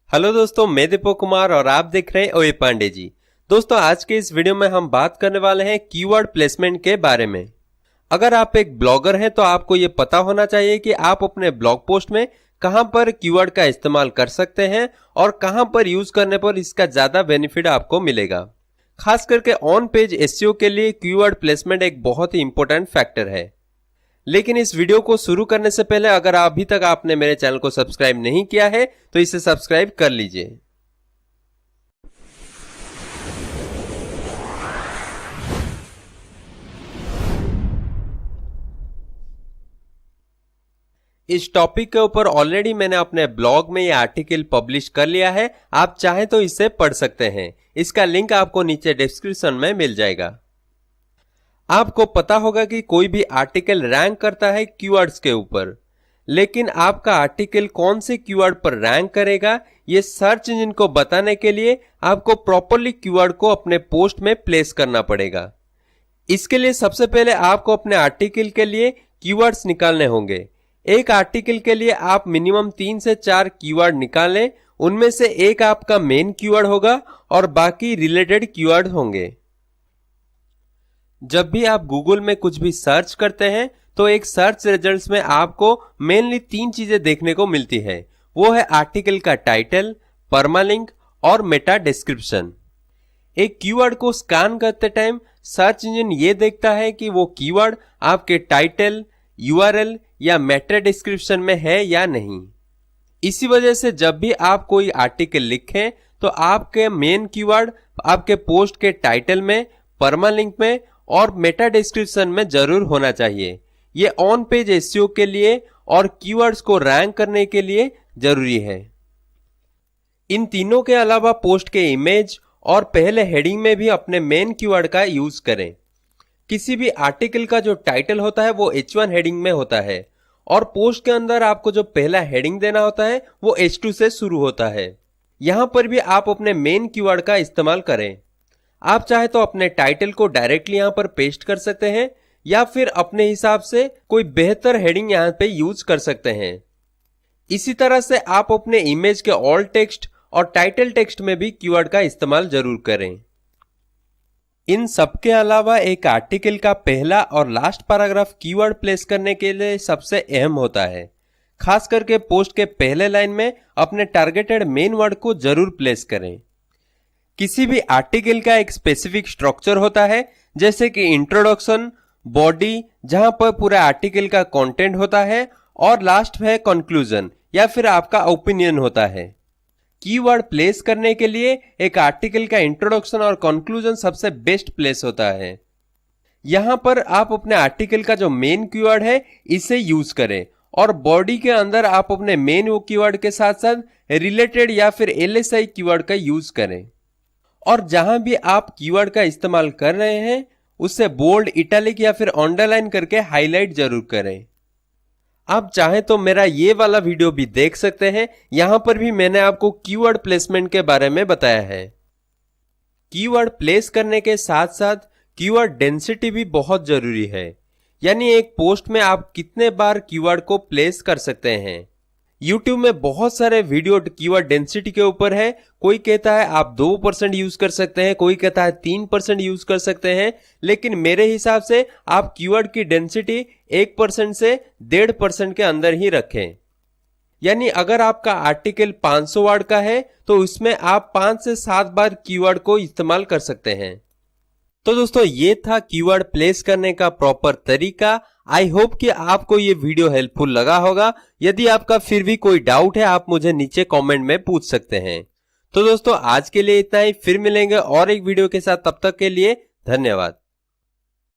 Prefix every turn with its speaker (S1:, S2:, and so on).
S1: Hello दोस्तों, मैं दीपक कुमार और आप देख रहे हैं ओए पांडे जी। दोस्तों, आज के इस वीडियो में हम बात करने वाले हैं कीवर्ड प्लेसमेंट के बारे में। अगर आप एक ब्लॉगर हैं तो आपको ये पता होना चाहिए कि आप अपने ब्लॉग पोस्ट में कहां पर कीवर्ड का इस्तेमाल कर सकते हैं और कहां पर यूज करने पर इसका ज्यादा बेनिफिट आपको मिलेगा। खास करके ऑन पेज एसईओ के लिए कीवर्ड प्लेसमेंट एक बहुत ही इंपॉर्टेंट फैक्टर है। लेकिन इस वीडियो को शुरू करने से पहले अगर अभी तक आपने मेरे चैनल को सब्सक्राइब नहीं किया है तो इसे सब्सक्राइब कर लीजिए। इस टॉपिक के ऊपर ऑलरेडी मैंने अपने ब्लॉग में ये आर्टिकल पब्लिश कर लिया है, आप चाहें तो इसे पढ़ सकते हैं। इसका लिंक आपको नीचे डिस्क्रिप्शन में मिल जाएगा। आपको पता होगा कि कोई भी आर्टिकल रैंक करता है कीवर्ड्स के ऊपर, लेकिन आपका आर्टिकल कौन से कीवर्ड पर रैंक करेगा ये सर्च इंजन को बताने के लिए आपको प्रॉपरली कीवर्ड को अपने पोस्ट में प्लेस करना पड़ेगा। इसके लिए सबसे पहले आपको अपने आर्टिकल के लिए कीवर्ड्स निकालने होंगे। एक आर्टिकल के लिए आप मिनिमम 3 से 4 कीवर्ड निकालें, उनमें से एक आपका मेन कीवर्ड होगा और बाकी रिलेटेड कीवर्ड होंगे। जब भी आप गूगल में कुछ भी सर्च करते हैं तो एक सर्च रिजल्ट्स में आपको मेनली 3 चीजें देखने को मिलती है। वो है आर्टिकल का टाइटल, परमालिंक और मेटा डिस्क्रिप्शन। एक कीवर्ड को स्कैन करते टाइम सर्च इंजन ये देखता है कि वो कीवर्ड आपके टाइटल, यूआरएल या मेटा डिस्क्रिप्शन में है या नहीं। इसी वजह से जब भी आप कोई आर्टिकल लिखें तो आपके मेन कीवर्ड आपके पोस्ट के टाइटल में, परमालिंक में और मेटा डिस्क्रिप्शन में जरूर होना चाहिए। ये ऑन पेज एसईओ के लिए और कीवर्ड्स को रैंक करने के लिए जरूरी है। इन तीनों के अलावा पोस्ट के इमेज और पहले हेडिंग में भी अपने मेन कीवर्ड का यूज करें। किसी भी आर्टिकल का जो टाइटल होता है वो H1 हेडिंग में होता है और पोस्ट के अंदर आपको जो पहला हेडिंग देना होता है वो H2 से शुरू होता है। यहां पर भी आप अपने मेन कीवर्ड का इस्तेमाल करें। आप चाहे तो अपने टाइटल को डायरेक्टली यहां पर पेस्ट कर सकते हैं या फिर अपने हिसाब से कोई बेहतर हेडिंग यहां पे यूज कर सकते हैं। इसी तरह से आप अपने इमेज के ऑल्ट टेक्स्ट और टाइटल टेक्स्ट में भी कीवर्ड का इस्तेमाल जरूर करें। इन सबके अलावा एक आर्टिकल का पहला और लास्ट पैराग्राफ कीवर्ड प्लेस करने के लिए सबसे अहम होता है। खास करके पोस्ट के पहले लाइन में अपने टारगेटेड मेन वर्ड को जरूर प्लेस करें। किसी भी आर्टिकल का एक स्पेसिफिक स्ट्रक्चर होता है, जैसे कि इंट्रोडक्शन, बॉडी जहां पर पूरा आर्टिकल का कंटेंट होता है और लास्ट है कंक्लूजन या फिर आपका ओपिनियन होता है। कीवर्ड प्लेस करने के लिए एक आर्टिकल का इंट्रोडक्शन और कंक्लूजन सबसे बेस्ट प्लेस होता है। यहां पर आप अपने आर्टिकल का जो मेन कीवर्ड है इसे यूज करें और बॉडी के अंदर आप अपने मेन वो कीवर्ड के साथ साथ रिलेटेड या फिर एलएसआई कीवर्ड का यूज करें। और जहां भी आप कीवर्ड का इस्तेमाल कर रहे हैं उसे बोल्ड, इटैलिक या फिर अंडरलाइन करके हाईलाइट जरूर करें। आप चाहें तो मेरा ये वाला वीडियो भी देख सकते हैं, यहां पर भी मैंने आपको कीवर्ड प्लेसमेंट के बारे में बताया है। कीवर्ड प्लेस करने के साथ साथ कीवर्ड डेंसिटी भी बहुत जरूरी है, यानी एक पोस्ट में आप कितने बार कीवर्ड को प्लेस कर सकते हैं। YouTube में बहुत सारे वीडियो कीवर्ड डेंसिटी के ऊपर है। कोई कहता है आप 2% यूज कर सकते हैं, कोई कहता है 3% यूज कर सकते हैं, लेकिन मेरे हिसाब से आप कीवर्ड की डेंसिटी 1% से 1.5% के अंदर ही रखें। यानी अगर आपका आर्टिकल 500 वर्ड का है तो उसमें आप 5 से 7 बार कीवर्ड को इस्तेमाल कर सकते हैं। तो दोस्तों, ये था कीवर्ड प्लेस करने का प्रॉपर तरीका। आई होप कि आपको ये वीडियो हेल्पफुल लगा होगा। यदि आपका फिर भी कोई डाउट है आप मुझे नीचे कमेंट में पूछ सकते हैं। तो दोस्तों, आज के लिए इतना ही, फिर मिलेंगे और एक वीडियो के साथ। तब तक के लिए धन्यवाद।